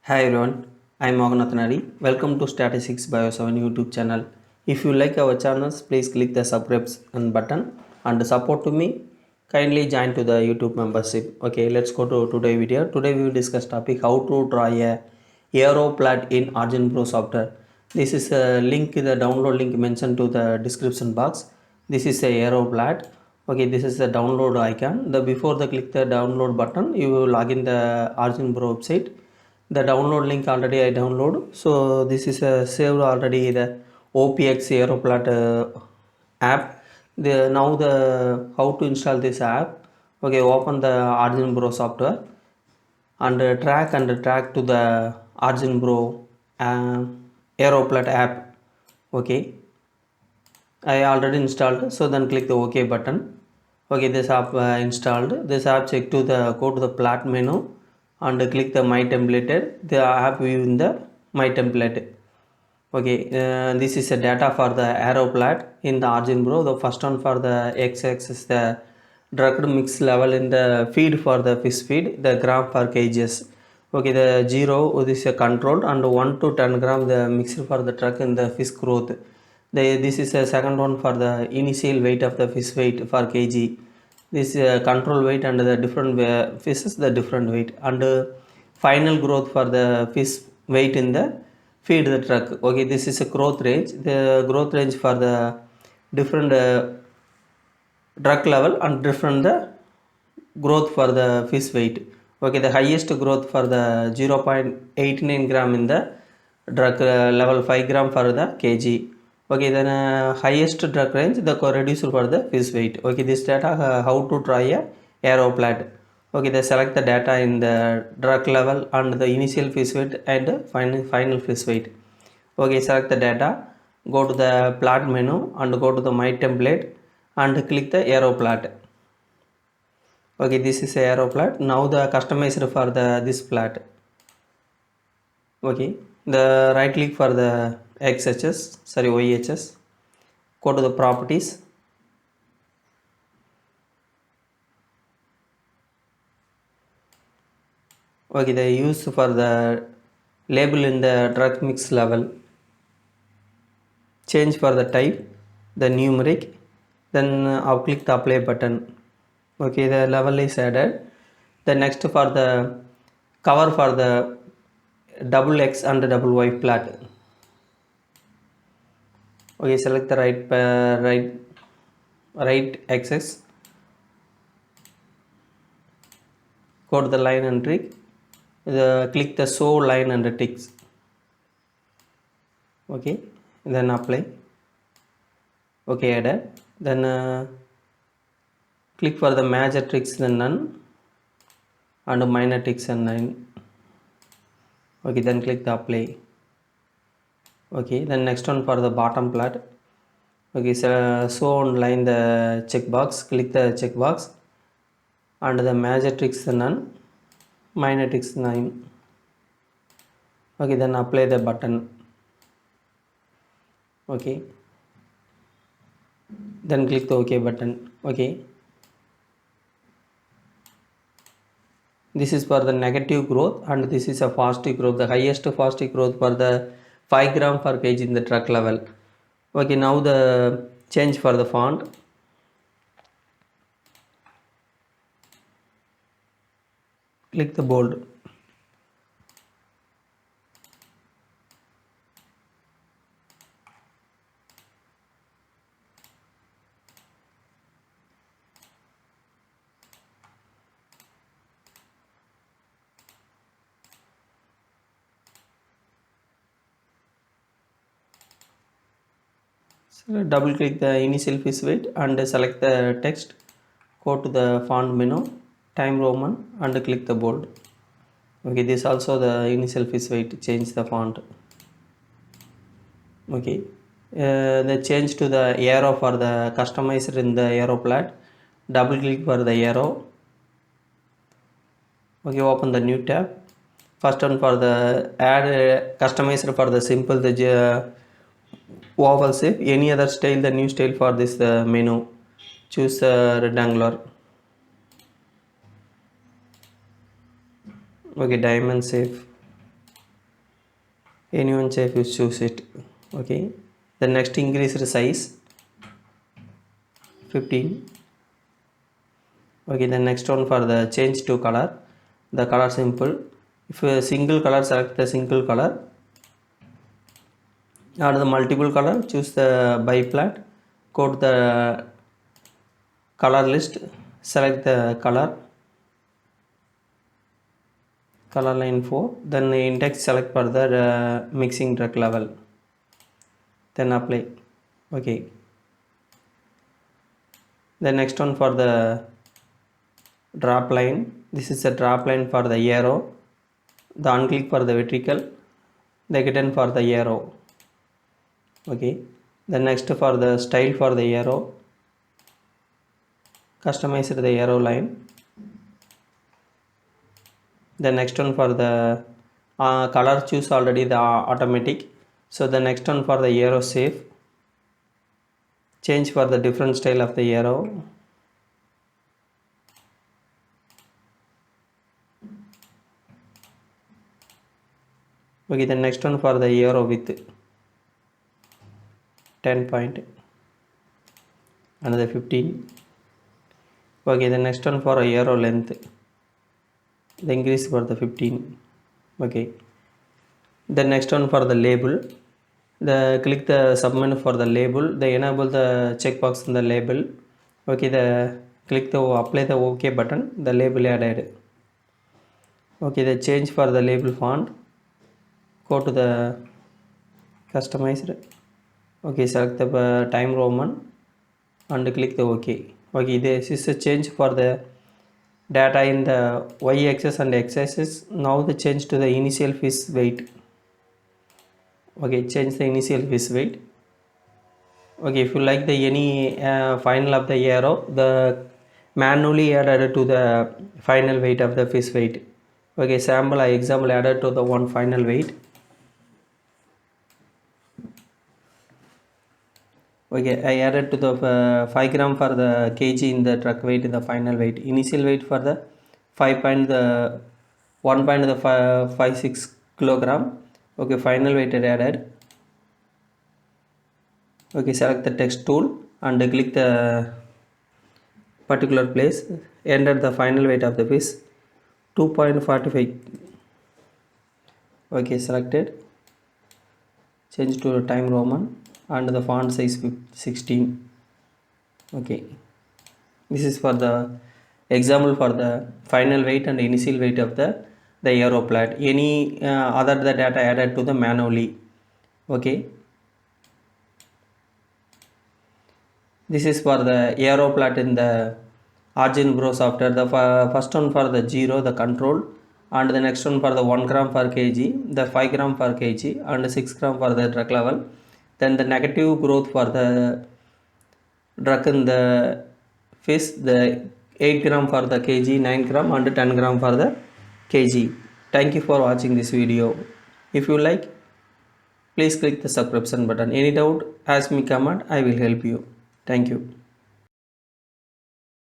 Hi everyone, I am Moganathanari. Welcome to Statistics Bio 7 YouTube channel. If you like our channels, please click the subscribe button and support to me. Kindly join to the YouTube membership. Okay, let's go to today video. Today we will discuss topic how to draw a aero plot in OriginPro software. This is a link, the download link mentioned to the description box. This is a aero plot. Okay, this is the download icon. The before the click the download button, you will log in the OriginPro website. The download link already I download, so this is saved already the OPX aeroplat app. The now the how to install this app. Okay, open the OriginPro software and track to the OriginPro uh, aeroplat app. Okay, I already installed, so then click the OK button. Okay, this app installed. This app check to the go to the plot menu and click the my template. The app view in the my template. Okay, this is a data for the arrow plot in the OriginPro. The first one for the x-axis the drugged mix level in the feed for the fish feed, the gram per kgs. Okay, the 0 this is a controlled and 1 to 10 gram the mixture for the truck in the fish growth. This is a second one for the initial weight of the fish weight for kg. This control weight and the different fishes the different weight and final growth for the fish weight in the feed the truck. Okay, this is a growth range. The growth range for the different drug level and different the growth for the fish weight. Okay, the highest growth for the 0.89 gram in the drug level 5 gram for the kg. Okay, then highest drug range the reduced for the fish weight. Okay, this data how to try a arrow plot. Okay, they select the data in the drug level and the initial fish weight and final fish weight. Okay, select the data, go to the plot menu and go to the my template and click the arrow plot. Okay, this is a arrow plot. Now the customized for the this plot. Okay, the right click for the xhs, sorry, yhs, go to the properties. Okay, the use for the label in the drug mix level, change for the type the numeric, then I'll click the apply button. Okay, the level is added. The next for the cover for the double x and double y plot. Okay, select the right axis, go to the line and trick, click the show line and ticks. Okay, then apply. Okay, added. Then click for the major tricks, then none, and minor tricks and none. Okay, then click the apply. Okay, then next one for the bottom plot. Okay, so show on line the checkbox, click the checkbox and the major tricks none, minor tricks none. Okay, then apply the button. Okay, then click the OK button. Okay, this is for the negative growth and this is a fast growth, the highest fast growth for the 5 gram per kg in the truck level. Okay, now the change for the font. Click the bold. So double click the initial fish weight and select the text, go to the font menu, time Roman and click the bold. Okay, this also the initial fish weight, change the font. Okay, the change to the arrow for the customizer in the arrow plot, double click for the arrow. Okay, open the new tab. First one for the add customizer for the simple the oval shape, any other style, the new style for this menu, choose rectangular. Okay, diamond shape. anyone if you choose it. Okay, the next increase the size 15. Okay, the next one for the change to color, the color simple. If a single color, select the single color, or the multiple color, choose the biplat, go to the color list, select the color line 4, then the index select for the mixing drug level, then apply. Okay, the next one for the drop line, this is a drop line for the arrow, the unclick for the vertical, the hidden for the arrow. Okay, the next for the style for the arrow, customize the arrow line. The next one for the color, choose already the automatic. So the next one for the arrow shape, change for the different style of the arrow. Okay, the next one for the arrow width 10 point, another 15. Okay, the next one for a arrow length, the increase for the 15. Okay, the next one for the label, the click the submenu for the label, they enable the checkbox in the label. Okay, the click the apply the OK button, the label added. Okay, the change for the label font, go to the customized. Okay, select the time Roman and click the OK. Okay, this is a change for the data in the y-axis and x-axis. Now the change to the initial fish weight. Okay, change the initial fish weight. Okay, if you like the any final of the arrow, the manually added to the final weight of the fish weight. Okay, sample I example added to the one final weight. Okay, I added to the 5 gram for the kg in the truck weight in the final weight. Initial weight for the 5 point the 1.56 kilogram. Okay, final weight added. Okay, select the text tool and click the particular place. Enter the final weight of the fish 2.45. Okay, selected. Change to time Roman and the font size 16. Okay, this is for the example for the final weight and initial weight of the arrow plot. Any other the data added to the manually. Okay, this is for the arrow plot in the OriginPro software. The first one for the 0 the control, and the next one for the 1 gram per kg, the 5 gram per kg, and 6 gram for the drug level. Then the negative growth for the drug in the fish, the 8 gram for the kg, 9 gram and 10 gram for the kg. Thank you for watching this video. If you like, please click the subscription button. Any doubt, ask me comment, I will help you. Thank you.